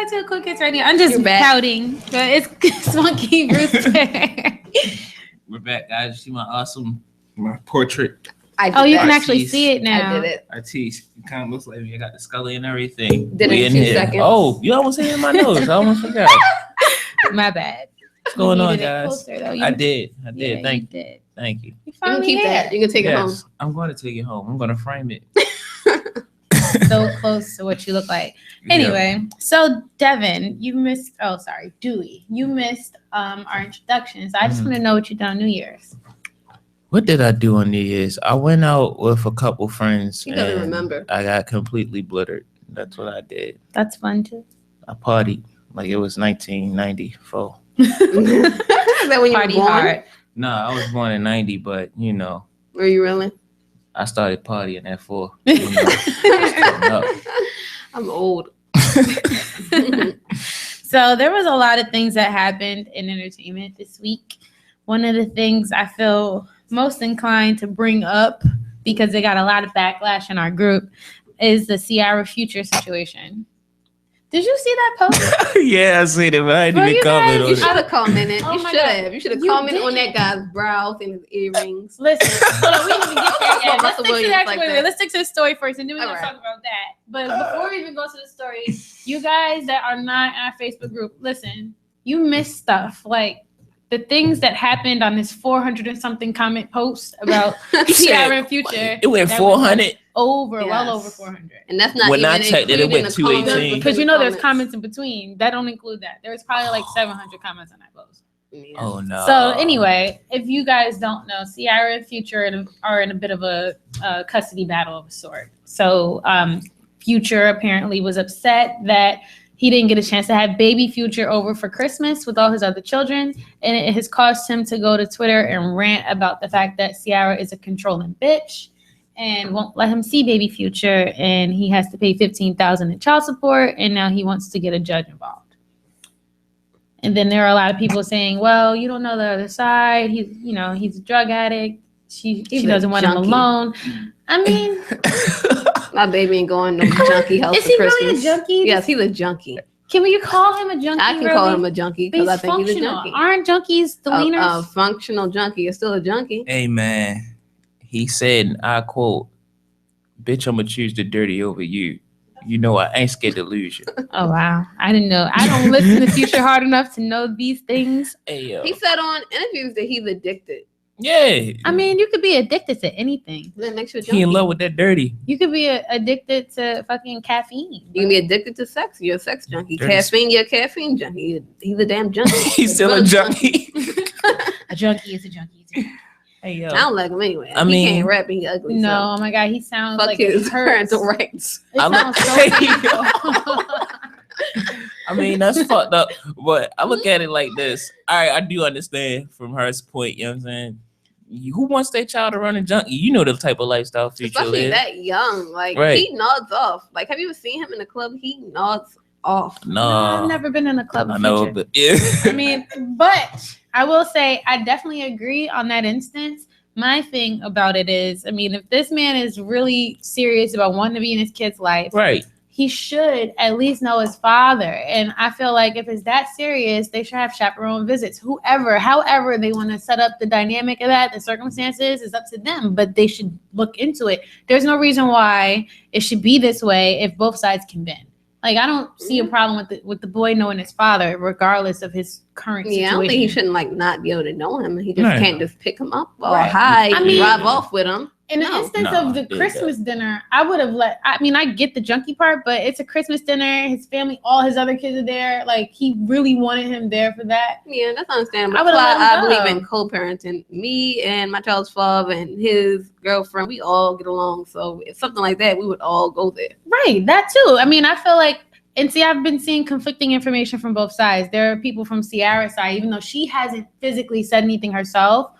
to a Kool Kids right now. I'm just pouting. But it's Monkey Rooster. We're back, guys. You see my portrait. You can actually see it now. I did it. Artiste. It kind of looks like me. I got the Scully and everything. Did it in 2 seconds. Oh, you almost hit in my nose. I almost forgot. My bad. What's going on, guys? Closer, I did. Thank you. Thank you. You can keep that. You can take it home. I'm going to take it home. I'm going to frame it. So close to what you look like. Anyway, so Devin, you missed. Oh, sorry, Dewey, you missed our introductions. I just want to know what you done on New Year's. What did I do on New Year's? I went out with a couple friends. He doesn't remember. I got completely blittered. That's what I did. That's fun too. I partied like it was 1994. Is that when you were born? Hard. No, I was born in 90, but you know. Were you really? I started partying at 4. You know, I'm old. So there was a lot of things that happened in entertainment this week. One of the things I feel most inclined to bring up, because they got a lot of backlash in our group, is the Ciara Future situation. Did you see that post? Yeah, I seen it, but I didn't even comment on it. You should have commented. Oh you should have. You should have commented on that guy's brows and his earrings. Listen, hold on, we didn't even get there yet. Let's stick to the story first, and then we're going to talk about that. But before we even go to the story, you guys that are not in our Facebook group, listen, you missed stuff. Like, the things that happened on this 400 and something comment post about Ciara and Future. It went 400. Well over 400. And that's not when even I checked it went 218. Because you know there's comments in between. That don't include that. There was probably like 700 comments on that post. Yeah. Oh, no. So anyway, if you guys don't know, Ciara and Future are in a bit of a custody battle of a sort. So Future apparently was upset that he didn't get a chance to have baby Future over for Christmas with all his other children. And it has caused him to go to Twitter and rant about the fact that Ciara is a controlling bitch and won't let him see baby Future. And he has to pay $15,000 in child support. And now he wants to get a judge involved. And then there are a lot of people saying, well, you don't know the other side. He's a drug addict. She doesn't want him alone. I mean... My baby ain't going no junkie house for Christmas. Is he really a junkie? Yes, he's a junkie. Can we call him a junkie? I can call him a junkie because I think he's a junkie. Aren't junkies the leaners? A functional junkie is still a junkie. Hey, man. He said, I quote, bitch, I'm going to choose the dirty over you. You know I ain't scared to lose you. Oh, wow. I didn't know. I don't listen to Future hard enough to know these things. Hey, yo. He said on interviews that he's addicted. Yeah. I mean, you could be addicted to anything. That makes you a junkie. He in love with that dirty. You could be addicted to fucking caffeine. You can be addicted to sex. You're a sex junkie. Caffeine, you're a caffeine junkie. He's a damn junkie. He's still a junkie. A junkie is a junkie. Hey, yo. I don't like him anyway. I mean, he can't rap and he's ugly. No, so. oh my God, he sounds like his parental rights. I mean, that's fucked up. But I look at it like this. All right, I do understand from her point, you know what I'm saying? Who wants their child to run a junkie? You know the type of lifestyle Future Especially live. that young. Like, right. He nods off. Like, have you ever seen him in the club? He nods off. No. I've never been in a club. I know, but yeah. I mean, but I will say I definitely agree on that instance. My thing about it is, I mean, if this man is really serious about wanting to be in his kid's life, right, he should at least know his father. And I feel like if it's that serious, they should have chaperone visits. However they want to set up the dynamic of that, the circumstances is up to them, but they should look into it. There's no reason why it should be this way if both sides can bend. Like, I don't see a problem with the boy knowing his father, regardless of his current situation. I don't think he shouldn't not be able to know him. He just can't just pick him up or hide and drive off with him. In the instance of the Christmas dinner, I would have I get the junkie part, but it's a Christmas dinner. His family, all his other kids are there. Like, he really wanted him there for that. Yeah, that's understandable. I believe in co-parenting. Me and my child's father and his girlfriend, we all get along. So if something like that, we would all go there. Right, that too. I mean, I feel like, and see, I've been seeing conflicting information from both sides. There are people from Ciara's side, even though she hasn't physically said anything herself,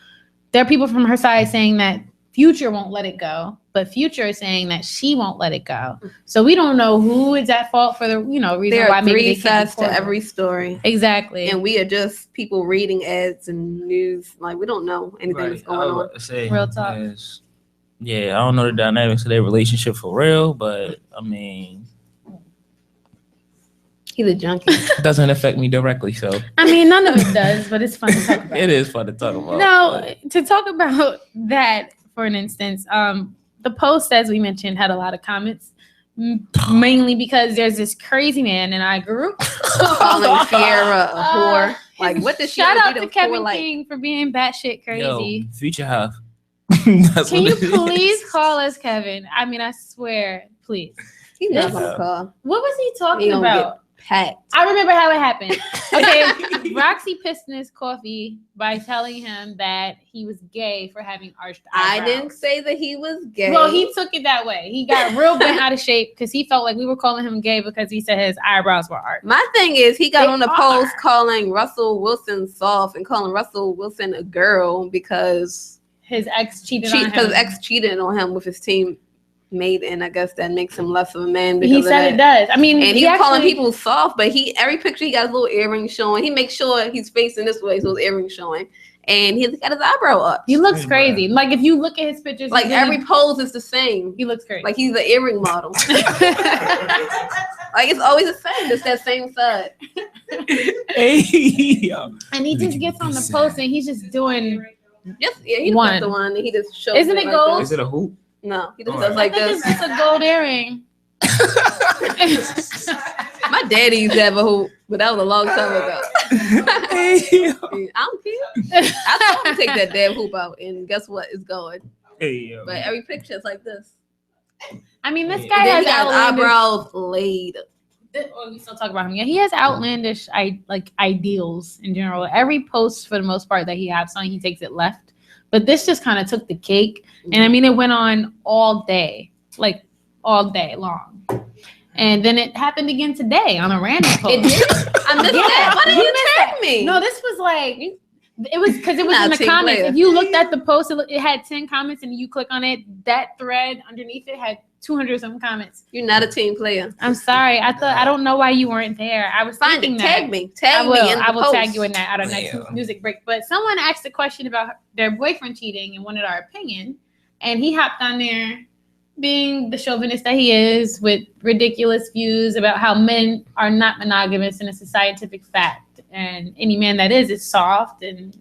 there are people from her side saying that Future won't let it go, but Future is saying that she won't let it go. So we don't know who is at fault for the reason there why. Maybe 3 sides to every story. Exactly, and we are just people reading ads and news. Like, we don't know anything that's going on. Real talk. I don't know the dynamics of their relationship for real, but I mean, He's a junkie. Doesn't affect me directly, so I mean, none of it does, but it's fun to talk about. it is fun to talk about. No, to talk about that, for an instance, the post, as we mentioned, had a lot of comments, mainly because there's this crazy man in our group calling Sierra a whore. Like, what does she shout do out to to Kevin like? King for being batshit crazy. Yo, Future Half. Can you please call us Kevin? I mean, I swear, please. He's not gonna call. What was he talking He gonna about? get packed. I remember how it happened. Okay, Roxy pissed in his coffee by telling him that he was gay for having arched eyebrows. I didn't say that he was gay. Well, he took it that way. He got real bent out of shape because he felt like we were calling him gay because he said his eyebrows were arched. My thing is, he got They on the are. post calling Russell Wilson soft and calling Russell Wilson a girl because His ex cheated on him. because ex cheated on him with his teammate, and I guess that makes him less of a man. Because He of said that. it does. I mean, And he's calling actually- people soft, but every picture he got his little earrings showing. He makes sure he's facing this way, so his earrings showing, and he's got his eyebrow up. He looks Hey, crazy. bro. Like if you look at his pictures, Like he every pose is the same. he looks crazy. Like he's an earring model. Like it's always the same. It's that same side. Hey, yo. and he just gets on the post and he's just doing. Just he just One. got the one. And he just shows. Isn't it like gold? Is it a hoop? this. No, he just Oh, does like I think this. it's just a gold earring. My daddy used to have a hoop, but that was a long time ago. Hey, yo. I don't care. I told him to take that damn hoop out, and guess what? It's going. Hey, yo. But every picture is like this. I mean, this And guy And then has he got his outlandish. eyebrows laid. Oh, we still talk about him. Yeah, he has outlandish, ideals in general. Every post, for the most part, that he has on, he takes it left. But this just kind of took the cake, and I mean, it went on all day, like all day long. And then it happened again today on a random post. It did. I missed that. Why did You you missed tag me? No, this was like it was because it was Not in the team comments. player. If you looked at the post, it had 10 comments, and you click on it, that thread underneath it had 200 some comments. You're not a team player. I'm sorry. I don't know why you weren't there. I was Find thinking it. that. Tag me. Tag I will. me in the I will post. tag you in that at our next Yeah. music break. But someone asked a question about their boyfriend cheating and wanted our opinion, and he hopped on there, being the chauvinist that he is, with ridiculous views about how men are not monogamous, and it's a scientific fact. And any man that is soft and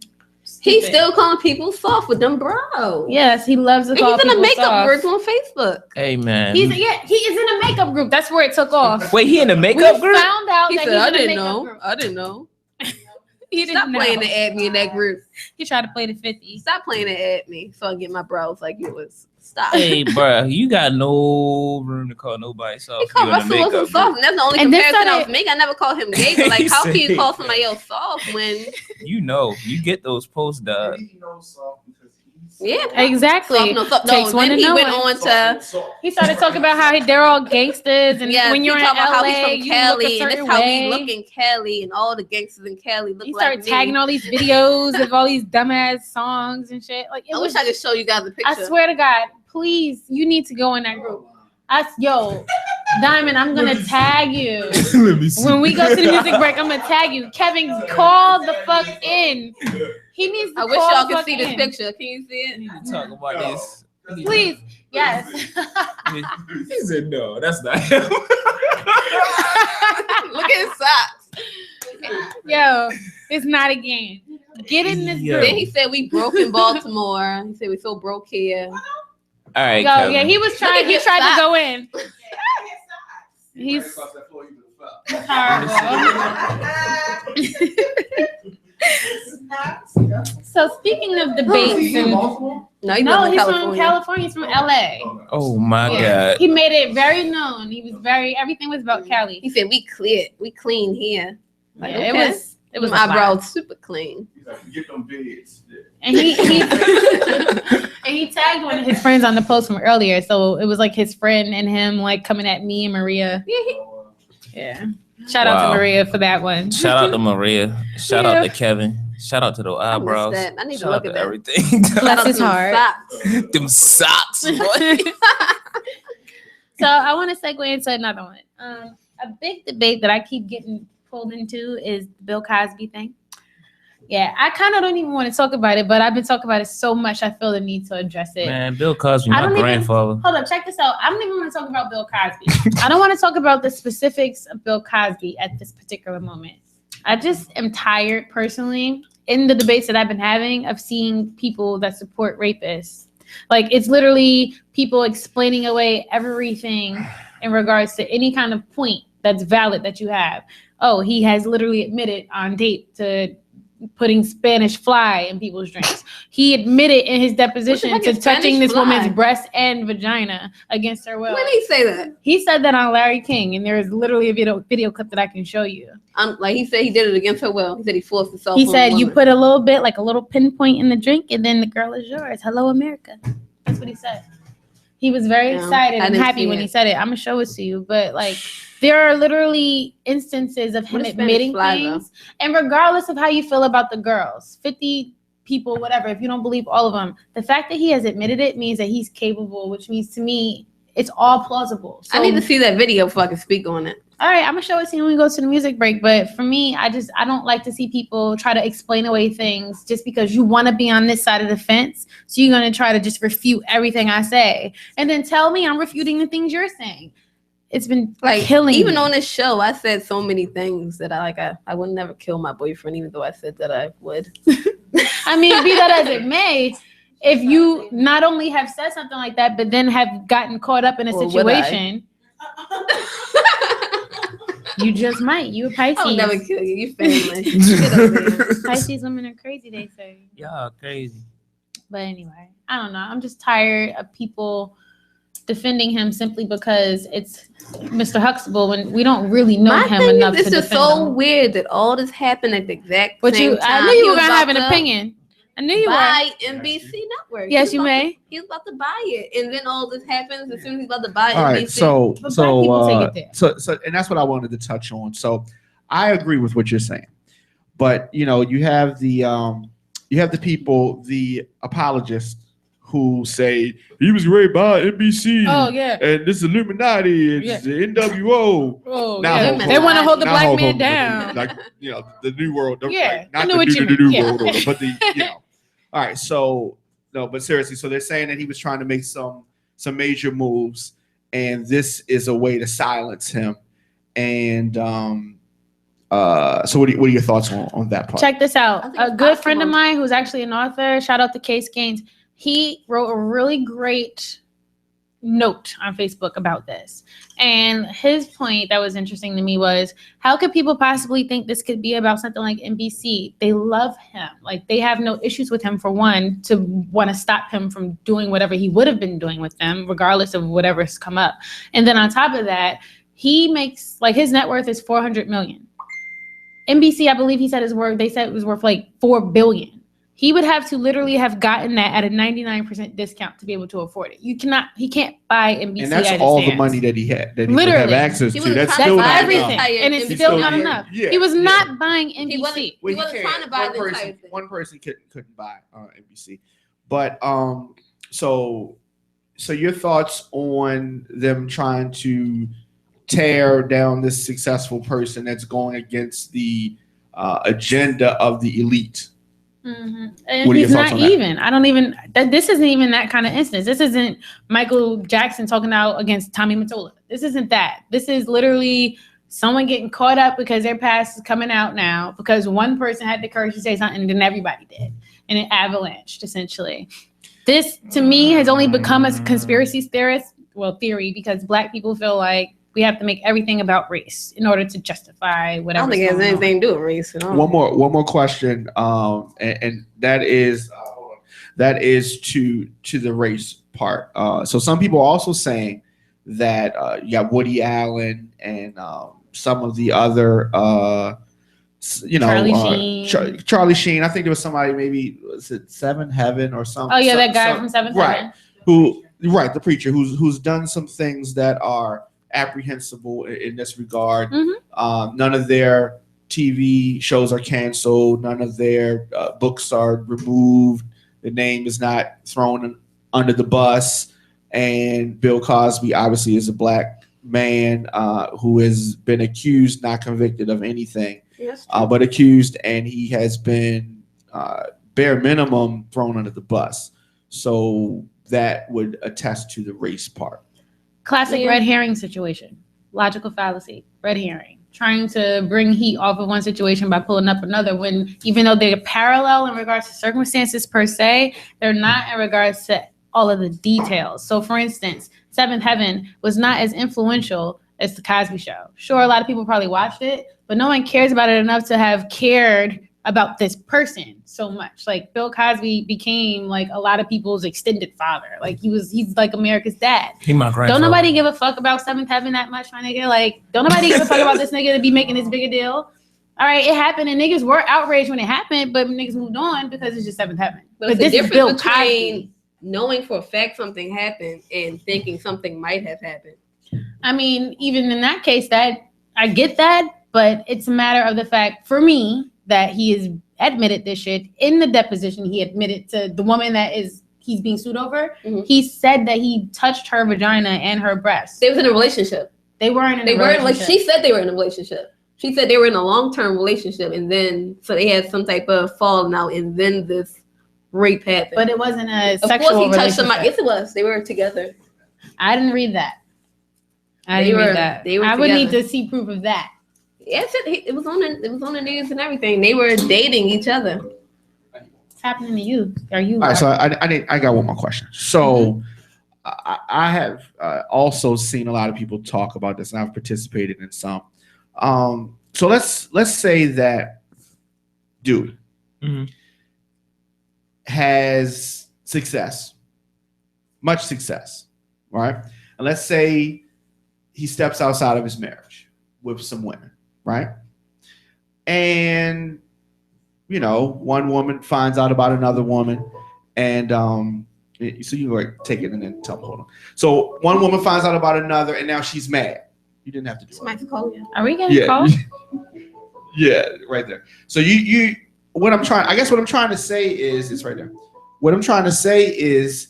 He's stupid. still calling people soft with them brows. Yes, he loves to And call he's in people a makeup soft. group on Facebook. Hey, man. He is in a makeup group. That's where it took off. Wait, he in the We makeup group? found out He that said, he's I in a didn't makeup know. group. I didn't know. He didn't Stop know. playing to add me in that group. He tried to play the 50. Stop playing to add me so I can get my brows like yours. Stop. Hey, bro, you got no room to call nobody soft. He called You in the Russell Wilson makeup soft, group. and that's the only And this comparison I started- was making. I never called him gay, but like, He how can you said- call somebody else soft when? You know, you get those posts, dog. Yeah, Exactly. soft. Takes one Then to he know went one. on to He started talking about how they're all gangsters, and yeah, when you're he in talking about how LA, he's from you look a Cali, and certain this how way. we look in Cali, and all the gangsters in Cali look He like started me. tagging all these videos of all these dumbass songs and shit. Like it I was. wish I could show you guys the picture. I swear to God, please, you need to go in that group. Yo, Diamond, I'm gonna tag you. Let me see. When we go to the music break, I'm gonna tag you. Kevin, call the fuck in. He needs to I wish call y'all the could fuck see this in. picture. Can you see I it? need to talk about this. Please, yes. He said, no, that's not him. Look at his socks. Yo, it's not a game. Get in this Yo. group. Then he said we broke in Baltimore. He said we so broke here. All right, Yo, Kevin. yeah, he was trying. Look at He his tried to socks. go in. He's horrible. So speaking of debates, and, No, he no, lives in he's from California. California. He's from LA. Oh my Yeah. God. He made it very known. He was everything was about Cali. He said we clean here. Like, Yeah, okay. it was my a lot. eyebrows super clean. Get them beds. And he and he tagged one of his friends on the post from earlier. So it was like his friend and him like coming at me and Maria. Yeah. Shout out Wow. to Maria for that one. Shout out to Maria. Shout Yeah. out to Kevin. Shout out to the eyebrows. that. I need to Shout look out at to that. everything. Bless Shout out his to them heart. socks. Them socks, boy. So I want to segue into another one. A big debate that I keep getting pulled into is the Bill Cosby thing. Yeah, I kind of don't even want to talk about it, but I've been talking about it so much, I feel the need to address it. Man, Bill Cosby, I my don't even- grandfather. Hold up, check this out. I don't even want to talk about Bill Cosby. I don't want to talk about the specifics of Bill Cosby at this particular moment. I just am tired personally in the debates that I've been having of seeing people that support rapists. Like, it's literally people explaining away everything in regards to any kind of point that's valid that you have. Oh, he has literally admitted on tape to putting Spanish fly in people's drinks. He admitted in his deposition to touching Spanish this fly? woman's breast and vagina against her will. When did he say that? He said that on Larry King, and there is literally a video clip that I can show you. Like he said, he did it against her will. He said he forced himself. He said, you put a little bit, like a little pinpoint in the drink, and then the girl is yours. Hello, America. That's what he said. He was very excited and happy when he said it. I'm going to show it to you. But, like, there are literally instances of him admitting things. And regardless of how you feel about the girls, 50 people, whatever, if you don't believe all of them, the fact that he has admitted it means that he's capable, which means to me, it's all plausible. So, I need to see that video before I can speak on it. All right, I'm gonna show it to you when we go to the music break. But for me, I don't like to see people try to explain away things just because you want to be on this side of the fence. So you're gonna try to just refute everything I say, and then tell me I'm refuting the things you're saying. It's been like killing even me. On this show, I said so many things that I would never kill my boyfriend, even though I said that I would. I mean, be that as it may, if you not only have said something like that, but then have gotten caught up in a situation. You just might. You a Pisces. I'll never kill you. You family. Pisces women are crazy, they say. Y'all crazy. But anyway, I don't know. I'm just tired of people defending him simply because it's Mr. Huxtable when we don't really know him enough to defend him. This is so weird that all this happened at the exact same time. I knew you were going to have an opinion. I knew you buy NBC Network. Yes, you may. He was about to buy it, and then all this happens as soon as he's about to buy all NBC. All right, so and that's what I wanted to touch on. So I agree with what you're saying, but you know, you have the people, the apologists who say he was raised by NBC. Oh yeah, and this is Illuminati, it's the NWO. Oh yeah, they want to hold the black man down, like you know, the new world. Yeah, like, not the new world order, but the you know. All right, so no, but seriously, so they're saying that he was trying to make some major moves, and this is a way to silence him. And so what are your thoughts on that part? Check this out. A good friend of mine who's actually an author, shout out to Case Gaines, he wrote a really great note on Facebook about this. And his point that was interesting to me was, how could people possibly think this could be about something like NBC? They love him. Like, they have no issues with him, for one, to want to stop him from doing whatever he would have been doing with them, regardless of whatever's come up. And then on top of that, he makes, like, his net worth is $400 million. NBC, I believe he said they said it was worth like $4 billion. He would have to literally have gotten that at a 99% discount to be able to afford it. He can't buy NBC. And that's all the money that he had, that he would have access to. That's still not everything, enough. and it's still not enough. Yeah, he was not buying NBC. He wasn't trying to buy the entire thing. One person couldn't buy NBC, but so your thoughts on them trying to tear down this successful person that's going against the agenda of the elite? Mm-hmm. And he's not even. I don't even. This isn't even that kind of instance. This isn't Michael Jackson talking out against Tommy Mottola. This isn't that. This is literally someone getting caught up because their past is coming out now because one person had the courage to say something and then everybody did, and it avalanched essentially. This to me has only become a conspiracy theory because Black people feel like we have to make everything about race in order to justify whatever. I don't think it has anything to do with race at all. One more question, and that is to the race part. So some people are also saying that you got Woody Allen and some of the other, Charlie Sheen. I think there was somebody, maybe was it Seven Heaven or something? Oh yeah, that guy from Seven Heaven. The preacher who's done some things that are apprehensible in this regard. Mm-hmm. None of their TV shows are canceled. None of their books are removed. The name is not thrown under the bus. And Bill Cosby obviously is a Black man who has been accused, not convicted of anything, but accused, and he has been bare minimum thrown under the bus. So that would attest to the race part. Classic red herring situation. Logical fallacy. Red herring. Trying to bring heat off of one situation by pulling up another when, even though they're parallel in regards to circumstances per se, they're not in regards to all of the details. So for instance, Seventh Heaven was not as influential as the Cosby Show. Sure, a lot of people probably watched it, but no one cares about it enough to have cared about this person so much. Like Bill Cosby became like a lot of people's extended father. Like he's like America's dad. He my grandfather. Don't nobody give a fuck about Seventh Heaven that much, my nigga. Like, don't nobody give a fuck about this nigga to be making this big a deal. All right, it happened and niggas were outraged when it happened, but niggas moved on because it's just Seventh Heaven. But this is Bill Cosby. Between knowing for a fact something happened and thinking something might have happened. I mean, even in that case, that I get that, but it's a matter of the fact for me that he has admitted this shit in the deposition. He admitted to the woman that he's being sued over. Mm-hmm. He said that he touched her vagina and her breasts. They was in a relationship. They weren't in a relationship. She said they were in a relationship. She said they were in a long-term relationship, and then so they had some type of falling out, and then this rape happened. But it wasn't a sexual relationship. Of course, he touched somebody. Yes, it was. They were together. I didn't read that. I would need to see proof of that. Yes, it was on the news and everything. They were dating each other. What's happening to you? Are you? All right, so I got one more question. So I have also seen a lot of people talk about this, and I've participated in some. So let's say that dude has success, much success, right? And let's say he steps outside of his marriage with some women, right? And one woman finds out about another woman, and so you like take it and then tell me. Hold on. So one woman finds out about another, and now she's mad. You didn't have to do it. Are we getting called? Yeah, right there. So what I'm trying to say is it's right there. What I'm trying to say is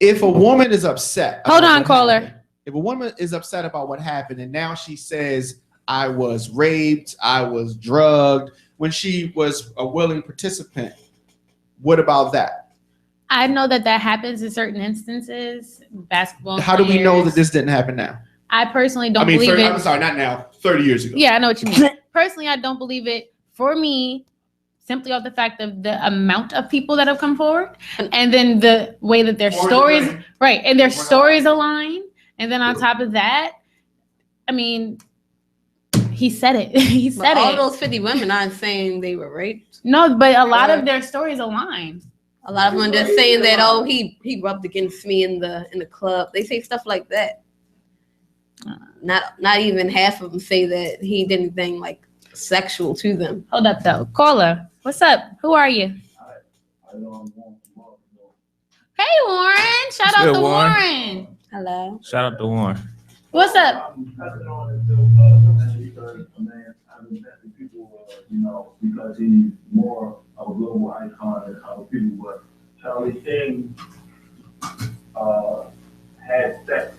if a woman is upset. Hold on, caller. If a woman is upset about what happened and now she says, I was raped, I was drugged, when she was a willing participant, what about that? I know that happens in certain instances. Basketball How do we know that this didn't happen now? I personally don't believe it. I'm sorry, not now, 30 years ago. Yeah, I know what you mean. Personally, I don't believe it. For me, simply off the fact of the amount of people that have come forward and then the way that their stories, right, and their stories align. And then on top of that, I mean, he said it. He said all those 50 women aren't saying they were raped. No, but a lot of their stories align. A lot of them are just saying that, oh, he rubbed against me in the club. They say stuff like that. Not even half of them say that he did anything like sexual to them. Hold up though. Caller, what's up? Who are you? Hey Warren. Shout out to Warren. Hello. Shout out to Warren. What's up? Because he's more of a global icon than other people. But Charlie Sheen had sex.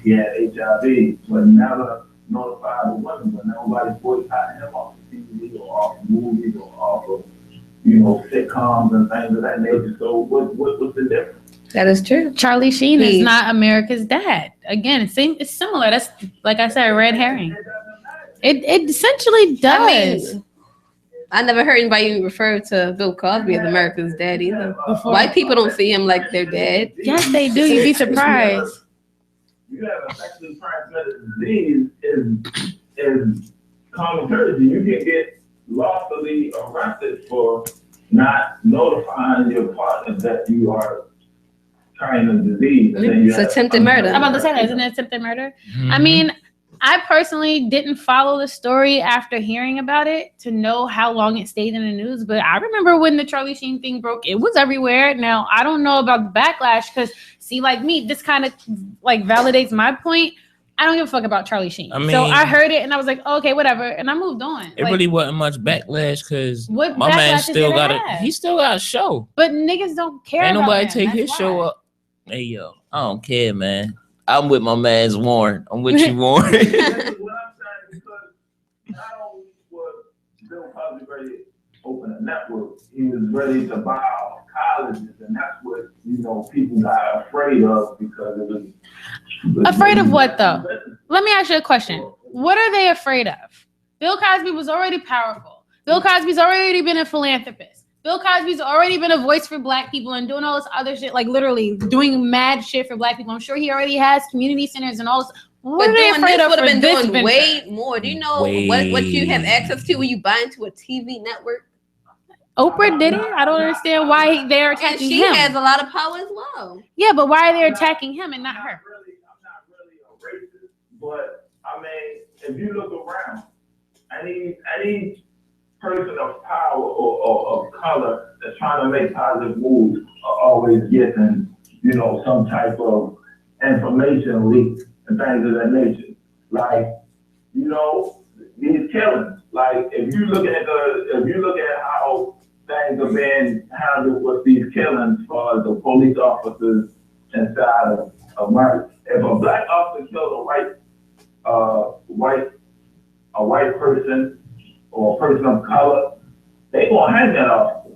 He had HIV, but never notified the women. But nobody boycotted him off the TV or off the movies or off of sitcoms and things of that nature. So what's the difference? That is true. Charlie Sheen is not America's dad. Again, it's similar. That's like I said, a red herring. It essentially does. I never heard anybody refer to Bill Cosby as America's dad either. White people don't see him like their dad. Yes, they do. You'd be surprised. You have a sexually transmitted disease is common courtesy. You can get lawfully arrested for not notifying your partner that you are carrying a disease. It's attempted murder. I'm about to say that. Isn't it attempted murder? Mm-hmm. I mean, I personally didn't follow the story after hearing about it to know how long it stayed in the news. But I remember when the Charlie Sheen thing broke, it was everywhere. Now, I don't know about the backlash because, see, like me, this kind of like validates my point. I don't give a fuck about Charlie Sheen. So I heard it and I was like, oh, okay, whatever. And I moved on. It really wasn't much backlash because my man still got he still got a show. But niggas don't care. Ain't about nobody him. take his show up. Hey, yo, I don't care, man. I'm with my man's Warren. I'm with you, Warren. What I'm saying is because not only was Bill Cosby very open network. He was ready to buy out colleges, and that's what people got afraid of because it was. Afraid of what though? Let me ask you a question. What are they afraid of? Bill Cosby was already powerful. Bill Cosby's already been a philanthropist. Bill Cosby's already been a voice for Black people and doing all this other shit, like literally doing mad shit for Black people. I'm sure he already has community centers and all this. What are they afraid of? Would have been doing venture? way more. Do you know what you have access to when you buy into a TV network? Oprah did it. I don't understand why they're attacking and she him. has a lot of power as well. Yeah, but why are they attacking him and not her? I'm not really a racist, but I mean, if you look around, any person of power or of color that's trying to make positive moves are always getting, some type of information leak and things of that nature. Like, these killings. Like, if you look at how things are being handled with these killings for the police officers inside of America. If a Black officer kills a white person or a person of color, they gonna hang that officer.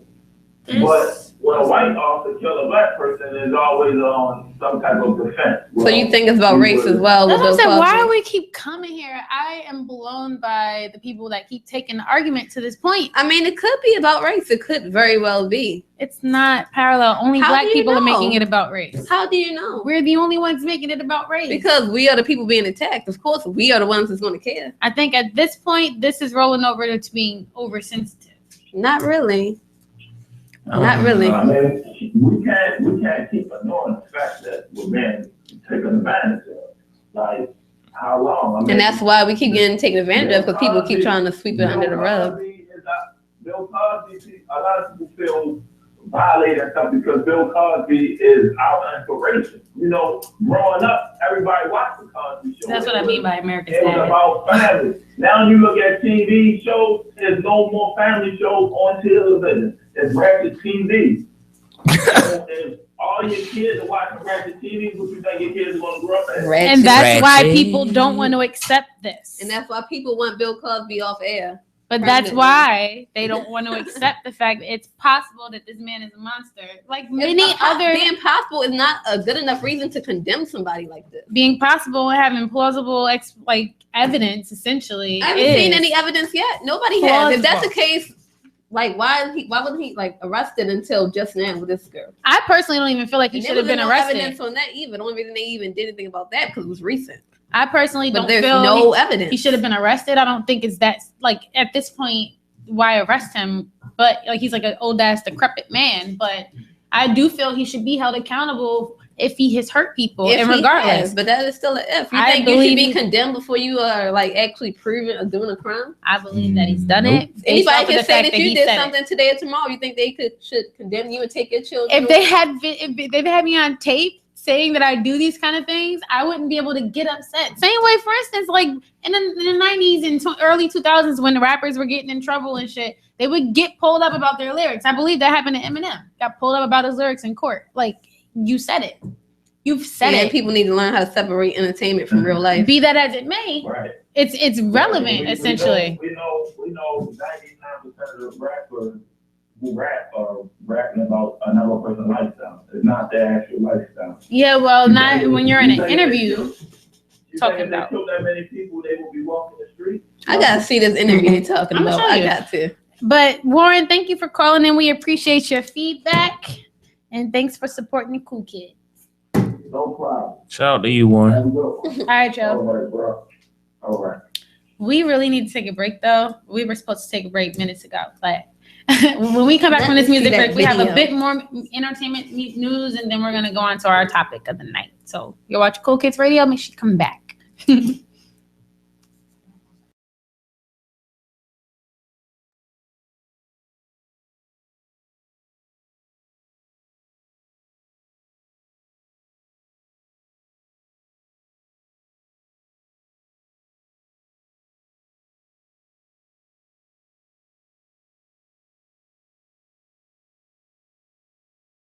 But when a white officer kills a Black person, it's always on some type of defense. So you think it's about race as well? That's what I'm saying. Why do we keep coming here? I am blown by the people that keep taking the argument to this point. I mean, it could be about race. It could very well be. It's not parallel. Only Black people are making it about race. How do you know? We're the only ones making it about race. Because we are the people being attacked. Of course, we are the ones that's going to care. I think at this point, this is rolling over to being oversensitive. Not really. Not really. I mean, we can't keep ignoring the fact that we're being taken advantage of. Like, how long? I mean, and that's why we keep getting taken advantage of, because people keep trying to sweep it under the rug. Bill Cosby, a lot of people feel violated and stuff because Bill Cosby is our inspiration. Growing up, everybody watched the Cosby Show. That's what I mean by America's It was Dad. about family. Now you look at TV shows, there's no more family shows on television. It's ratchet TV. So if all your kids are watching ratchet TV, what you think your kids are going to grow up as? And that's why people don't want to accept this. And that's why people want Bill Cosby off air. But that's why they don't want to accept the fact that it's possible that this man is a monster. Like many other... Being possible is not a good enough reason to condemn somebody like this. Being possible and having plausible evidence, essentially. I haven't seen any evidence yet. Nobody has. If that's the case, like why wasn't he like arrested until just now with this girl? I personally don't even feel like he should have been arrested. Evidence on that even. The only reason they even did anything about that because it was recent. I personally don't there's feel no evidence. He should have been arrested. I don't think it's that at this point why arrest him? But he's like an old ass decrepit man. But I do feel he should be held accountable if he has hurt people. And regardless, but that is still an if. You think you should be condemned before you are actually proven of doing a crime? I believe that he's done it. Anybody can say that you did something today or tomorrow. You think they should condemn you and take your children? If they had me on tape saying that I do these kind of things, I wouldn't be able to get upset. Same way, for instance, like in the 90s and early 2000s when the rappers were getting in trouble and shit, they would get pulled up about their lyrics. I believe that happened to Eminem. Got pulled up about his lyrics in court. Like, you said it. You've said it. People need to learn how to separate entertainment from real life. Be that as it may, right. It's relevant, essentially. We know 99% of the rappers who rap are rapping about another person's lifestyle. It's not their actual lifestyle. Yeah, well, not when you're in an interview talking about. If they killed that many people, they will be walking the street. I gotta see this interview they're talking about. I got to. But Warren, thank you for calling in. We appreciate your feedback, and thanks for supporting the Kool Kids. No problem. Shout out to you, Warren. All right, Joe. All right, bro. All right. We really need to take a break, though. We were supposed to take a break minutes ago, but when we come back from this music break, we have a bit more entertainment news, and then we're going to go on to our topic of the night. So you're watching Kool Kids Radio. Make sure you come back.